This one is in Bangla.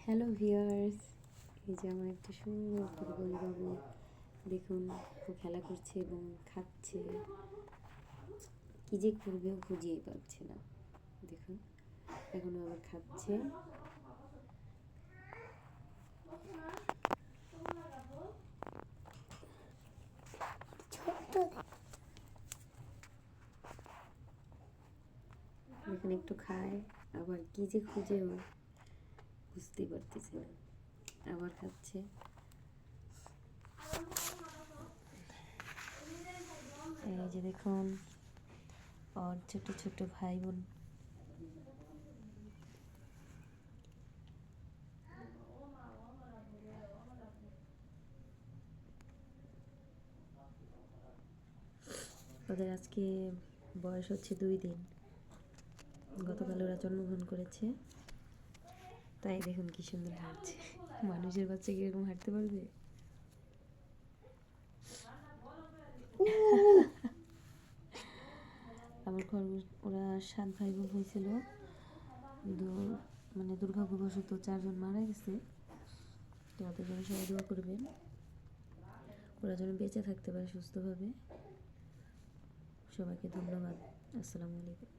হ্যালো ভিউয়ার্স, এই যে আমার একটা সুন্দর ফুটবল বাবু, দেখুন ও খেলা করছে এবং খাচ্ছে। কি যে করবে ও বুঝিয়ে পাচ্ছে না। দেখুন এখনো আবার খাচ্ছে। দেখুন একটু খায়, আবার কি যে খুঁজে ও বুঝতেই পারতেছে না। আবার খাচ্ছে। এই যে দেখুন ওর ছোট ছোট ভাই বোন। ওদের আজকে বয়স হচ্ছে 2 দিন। গতকাল ওরা জন্মগ্রহণ করেছে, তাই দেখুন কি সুন্দর হাঁটছে। মানুষের বাচ্চা কিরকম হাঁটতে পারবে? আমার খরগোশ, ওরা 7 ভাই বোন হয়েছিল, কিন্তু মানে দুর্ভাগ্যবশত 4জন মারা গেছে। তো ওদের জন্য সবাই দোয়া করবেন, ওরা যেন বেঁচে থাকতে পারে সুস্থভাবে। সবাইকে ধন্যবাদ। আসসালামু আলাইকুম।